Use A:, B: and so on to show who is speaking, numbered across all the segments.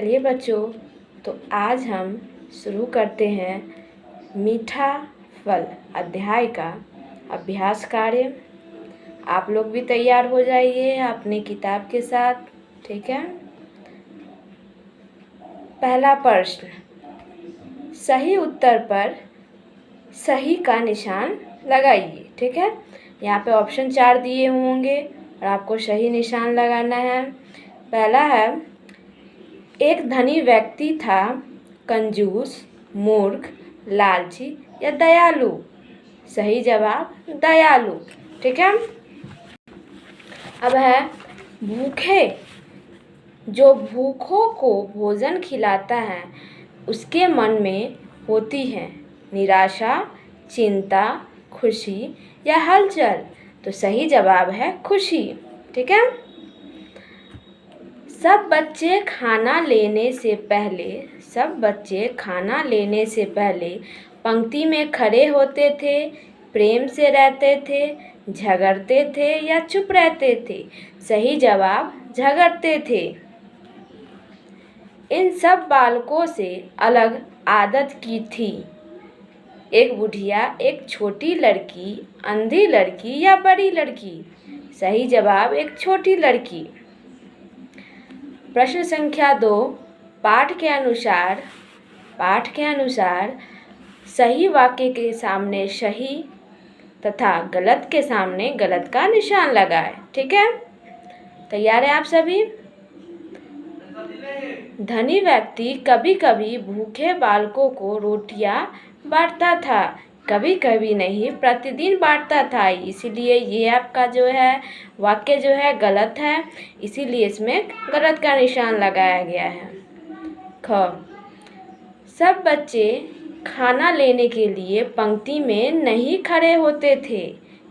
A: चलिए बच्चों, तो आज हम शुरू करते हैं मीठा फल अध्याय का अभ्यास कार्य। आप लोग भी तैयार हो जाइए अपनी किताब के साथ, ठीक है। पहला प्रश्न, सही उत्तर पर सही का निशान लगाइए, ठीक है। यहाँ पे ऑप्शन 4 दिए होंगे और आपको सही निशान लगाना है। पहला है, एक धनी व्यक्ति था, कंजूस, मूर्ख, लालची या दयालु। सही जवाब दयालु, ठीक है। अब है, भूखे, जो भूखों को भोजन खिलाता है उसके मन में होती है निराशा, चिंता, खुशी या हलचल। तो सही जवाब है खुशी, ठीक है। सब बच्चे खाना लेने से पहले पंक्ति में खड़े होते थे, प्रेम से रहते थे, झगड़ते थे या चुप रहते थे। सही जवाब झगड़ते थे। इन सब बालकों से अलग आदत की थी। एक बुढ़िया, एक छोटी लड़की, अंधी लड़की या बड़ी लड़की। सही जवाब एक छोटी लड़की। प्रश्न संख्या 2, पाठ के अनुसार सही वाक्य के सामने सही तथा गलत के सामने गलत का निशान लगाएं, ठीक है। तैयार है आप सभी? धनी व्यक्ति कभी कभी भूखे बालकों को रोटियां बांटता था, कभी कभी नहीं, प्रतिदिन बांटता था। इसीलिए ये आपका जो है वाक्य जो है गलत है, इसीलिए इसमें गलत का निशान लगाया गया है। ख, सब बच्चे खाना लेने के लिए पंक्ति में नहीं खड़े होते थे।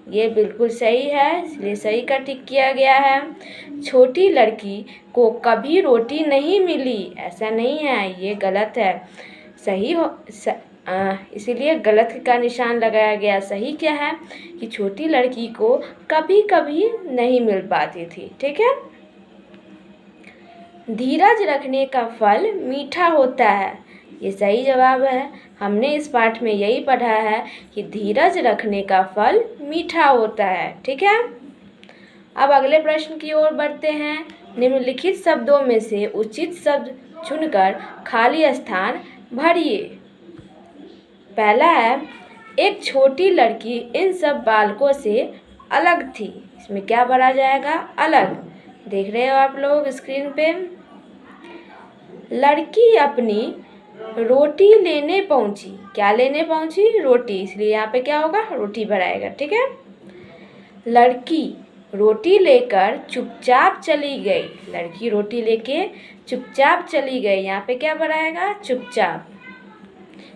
A: ये बिल्कुल सही है, इसलिए सही का टिक किया गया है। छोटी लड़की को कभी रोटी नहीं मिली, ऐसा नहीं है, ये गलत है। सही हो इसीलिए गलत का निशान लगाया गया। सही क्या है कि छोटी लड़की को कभी कभी नहीं मिल पाती थी, ठीक है। धीरज रखने का फल मीठा होता है। ये सही जवाब है। हमने इस पाठ में यही पढ़ा है कि धीरज रखने का फल मीठा होता है, ठीक है। अब अगले प्रश्न की ओर बढ़ते हैं। निम्नलिखित शब्दों में से उचित शब्द चुनकर खाली स्थान भरिए। पहला है, एक छोटी लड़की इन सब बालकों से अलग थी। इसमें क्या भरा जाएगा? अलग। देख रहे हो आप लोग स्क्रीन पे। लड़की अपनी रोटी लेने पहुंची। क्या लेने पहुंची? रोटी, इसलिए यहाँ पे क्या होगा? रोटी भराएगा, ठीक है। लड़की रोटी लेकर चुपचाप चली गई। लड़की रोटी लेके चुपचाप चली गई, यहाँ पे क्या भराएगा? चुपचाप,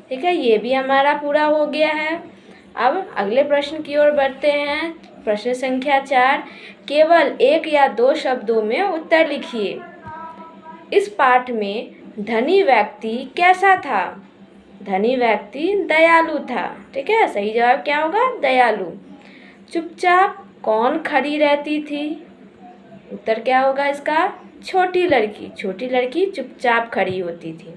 A: ठीक है। ये भी हमारा पूरा हो गया है। अब अगले प्रश्न की ओर बढ़ते हैं। प्रश्न संख्या 4, केवल 1 या 2 शब्दों में उत्तर लिखिए। इस पाठ में धनी व्यक्ति कैसा था? धनी व्यक्ति दयालु था, ठीक है। सही जवाब क्या होगा? दयालु। चुपचाप कौन खड़ी रहती थी? उत्तर क्या होगा इसका? छोटी लड़की। छोटी लड़की चुपचाप खड़ी होती थी।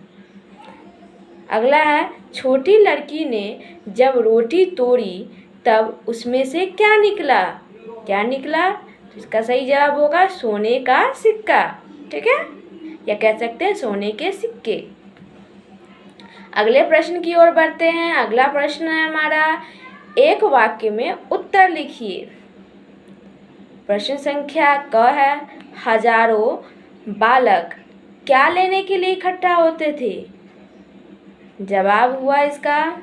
A: अगला है, छोटी लड़की ने जब रोटी तोड़ी तब उसमें से क्या निकला? क्या निकला? इसका सही जवाब होगा सोने का सिक्का, ठीक है, या कह सकते हैं सोने के सिक्के। अगले प्रश्न की ओर बढ़ते हैं। अगला प्रश्न है हमारा, एक वाक्य में उत्तर लिखिए। प्रश्न संख्या क है, हजारों बालक क्या लेने के लिए इकट्ठा होते थे? जवाब हुआ इसका,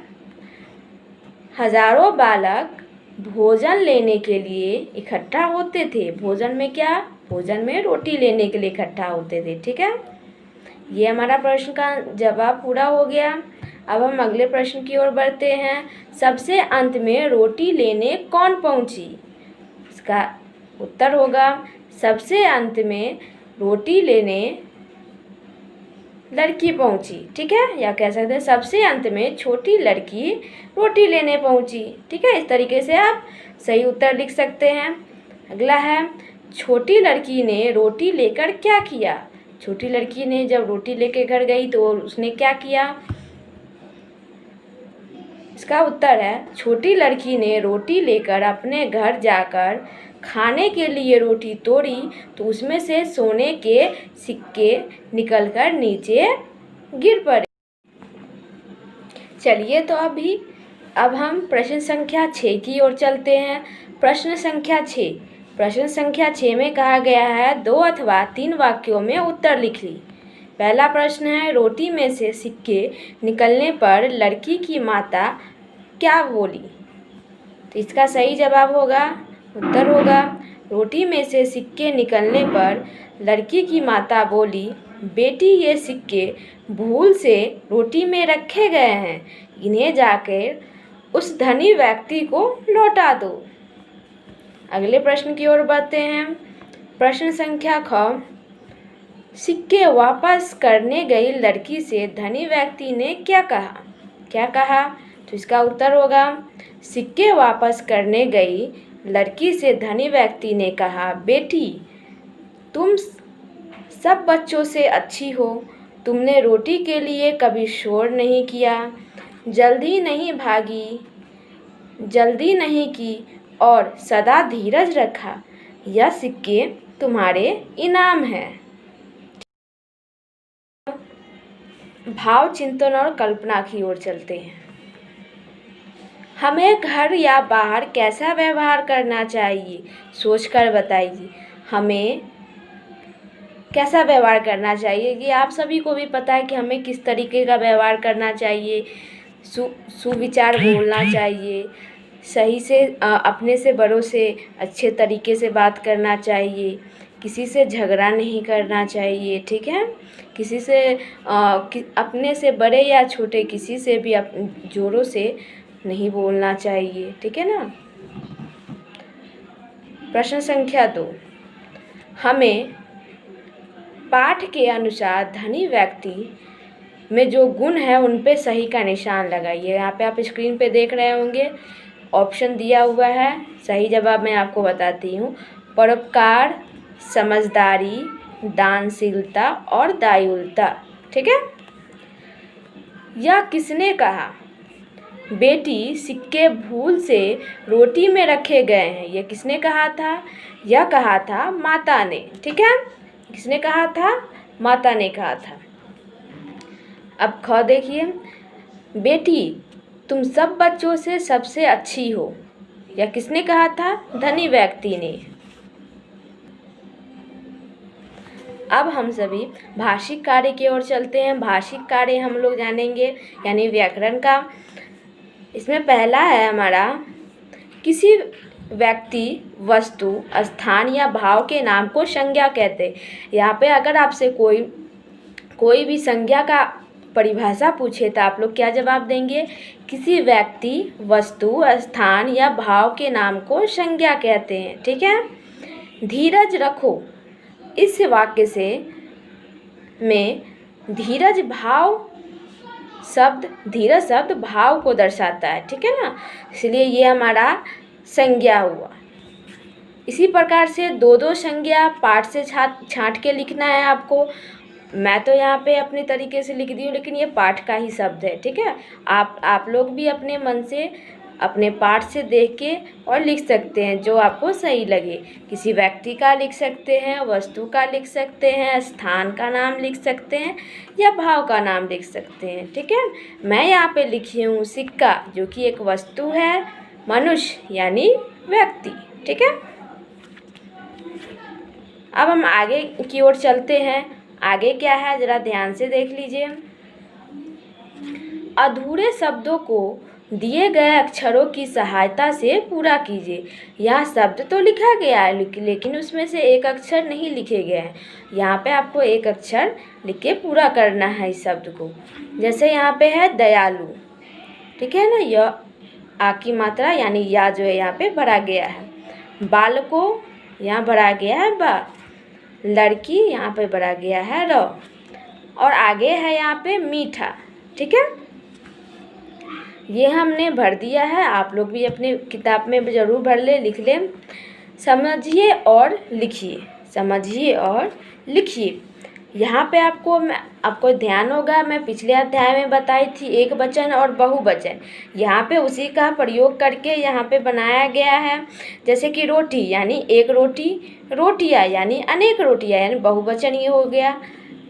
A: हजारों बालक भोजन लेने के लिए इकट्ठा होते थे। भोजन में क्या? भोजन में रोटी लेने के लिए इकट्ठा होते थे, ठीक है। ये हमारा प्रश्न का जवाब पूरा हो गया। अब हम अगले प्रश्न की ओर बढ़ते हैं। सबसे अंत में रोटी लेने कौन पहुंची? इसका उत्तर होगा, सबसे अंत में रोटी लेने लड़की पहुंची, ठीक है, या कह सकते हैं सबसे अंत में छोटी लड़की रोटी लेने पहुंची, ठीक है। इस तरीके से आप सही उत्तर लिख सकते हैं। अगला है, छोटी लड़की ने रोटी लेकर क्या किया? छोटी लड़की ने जब रोटी लेके घर गई तो उसने क्या किया? इसका उत्तर है, छोटी लड़की ने रोटी लेकर अपने घर जाकर खाने के लिए रोटी तोड़ी तो उसमें से सोने के सिक्के निकलकर नीचे गिर पड़े। चलिए तो अब हम प्रश्न संख्या 6 की ओर चलते हैं। प्रश्न संख्या 6 में कहा गया है 2 अथवा 3 वाक्यों में उत्तर लिख ली। पहला प्रश्न है, रोटी में से सिक्के निकलने पर लड़की की माता क्या बोली? तो इसका सही जवाब होगा, उत्तर होगा, रोटी में से सिक्के निकलने पर लड़की की माता बोली, बेटी ये सिक्के भूल से रोटी में रखे गए हैं, इन्हें जाकर उस धनी व्यक्ति को लौटा दो। अगले प्रश्न की ओर बढ़ते हैं। प्रश्न संख्या ख, सिक्के वापस करने गई लड़की से धनी व्यक्ति ने क्या कहा? तो इसका उत्तर होगा, सिक्के वापस करने गई लड़की से धनी व्यक्ति ने कहा, बेटी तुम सब बच्चों से अच्छी हो, तुमने रोटी के लिए कभी शोर नहीं किया, जल्दी नहीं की और सदा धीरज रखा, यह सिक्के तुम्हारे इनाम है। भाव चिंतन और कल्पना की ओर चलते हैं। हमें घर या बाहर कैसा व्यवहार करना चाहिए, सोचकर बताइए। हमें कैसा व्यवहार करना चाहिए, ये आप सभी को भी पता है कि हमें किस तरीके का व्यवहार करना चाहिए। सुविचार बोलना चाहिए, सही से अपने से बड़ों से अच्छे तरीके से बात करना चाहिए, किसी से झगड़ा नहीं करना चाहिए, ठीक है। किसी से अपने से बड़े या छोटे किसी से भी जोरों से नहीं बोलना चाहिए, ठीक है ना। प्रश्न संख्या 2, हमें पाठ के अनुसार धनी व्यक्ति में जो गुण है उन पे सही का निशान लगाइए। यहाँ पे आप स्क्रीन पे देख रहे होंगे, ऑप्शन दिया हुआ है। सही जवाब मैं आपको बताती हूँ, परोपकार, समझदारी, दानशीलता और दयालुता, ठीक है। यह किसने कहा? बेटी सिक्के भूल से रोटी में रखे गए हैं, यह किसने कहा था? यह कहा था माता ने, ठीक है। किसने कहा था? माता ने कहा था। अब ख देखिए, बेटी तुम सब बच्चों से सबसे अच्छी हो, यह किसने कहा था? धनी व्यक्ति ने। अब हम सभी भाषिक कार्य की ओर चलते हैं। भाषिक कार्य हम लोग जानेंगे यानी व्याकरण का। इसमें पहला है हमारा, किसी व्यक्ति, वस्तु, स्थान या भाव के नाम को संज्ञा कहते हैं। यहाँ पे अगर आपसे कोई भी संज्ञा का परिभाषा पूछे तो आप लोग क्या जवाब देंगे? किसी व्यक्ति, वस्तु, स्थान या भाव के नाम को संज्ञा कहते हैं, ठीक है। धीरज रखो, इस वाक्य से में धीरज शब्द भाव को दर्शाता है, ठीक है ना, इसलिए ये हमारा संज्ञा हुआ। इसी प्रकार से दो संज्ञा पाठ से छांट के लिखना है आपको। मैं तो यहाँ पे अपने तरीके से लिख दी हूँ, लेकिन ये पाठ का ही शब्द है, ठीक है। आप लोग भी अपने मन से अपने पाठ से देख के और लिख सकते हैं जो आपको सही लगे। किसी व्यक्ति का लिख सकते हैं, वस्तु का लिख सकते हैं, स्थान का नाम लिख सकते हैं या भाव का नाम लिख सकते हैं, ठीक है। मैं यहाँ पे लिखी हूँ सिक्का, जो कि एक वस्तु है, मनुष्य यानी व्यक्ति, ठीक है। अब हम आगे की ओर चलते हैं। आगे क्या है जरा ध्यान से देख लीजिए। अधूरे शब्दों को दिए गए अक्षरों की सहायता से पूरा कीजिए। यह शब्द तो लिखा गया है लेकिन उसमें से एक अक्षर नहीं लिखे गए हैं। यहाँ पे आपको एक अक्षर लिख के पूरा करना है इस शब्द को। जैसे यहाँ पे है दयालु, ठीक है ना, यह आ की मात्रा यानी या जो है यहाँ पे भरा गया है। बालको यहाँ भरा गया है बा, लड़की यहाँ पे भरा गया है र, और आगे है यहाँ पे मीठा, ठीक है। ये हमने भर दिया है, आप लोग भी अपने किताब में ज़रूर भर ले, लिख लें। समझिए और लिखिए, समझिए और लिखिए। यहाँ पे आपको ध्यान होगा, मैं पिछले अध्याय में बताई थी एक वचन और बहुवचन। यहाँ पे उसी का प्रयोग करके यहाँ पे बनाया गया है। जैसे कि रोटी यानी एक रोटी, रोटियाँ यानी अनेक रोटियाँ यानी बहुवचन ये हो गया।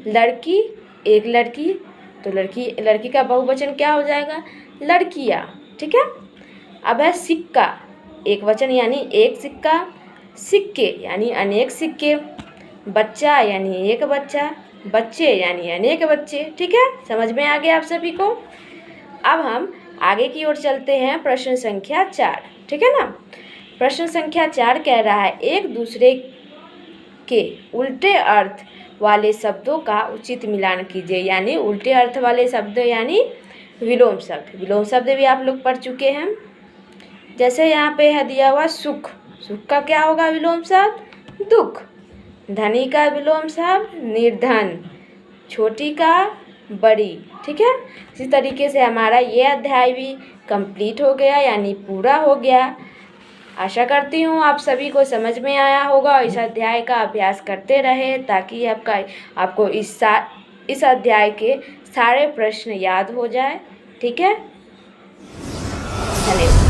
A: लड़की एक लड़की, तो लड़की का बहुवचन क्या हो जाएगा? लड़कियाँ। ठीक है। अब है सिक्का, एक वचन यानी एक सिक्का, सिक्के यानी अनेक सिक्के, बच्चा यानी एक बच्चा, बच्चे यानी अनेक बच्चे। ठीक है, समझ में आ गया आप सभी को। अब हम आगे की ओर चलते हैं, प्रश्न संख्या 4। ठीक है ना। प्रश्न संख्या 4 कह रहा है, एक दूसरे के उल्टे अर्थ वाले शब्दों का उचित मिलान कीजिए। यानी उल्टे अर्थ वाले शब्द यानी विलोम शब्द। विलोम शब्द भी आप लोग पढ़ चुके हैं। जैसे यहाँ पे है दिया हुआ सुख, सुख का क्या होगा विलोम शब्द? दुख। धनी का विलोम शब्द निर्धन, छोटी का बड़ी। ठीक है। इसी तरीके से हमारा ये अध्याय भी कंप्लीट हो गया यानी पूरा हो गया। आशा करती हूँ आप सभी को समझ में आया होगा और इस अध्याय का अभ्यास करते रहे ताकि आपको इस अध्याय के सारे प्रश्न याद हो जाए। ठीक है। धन्यवाद।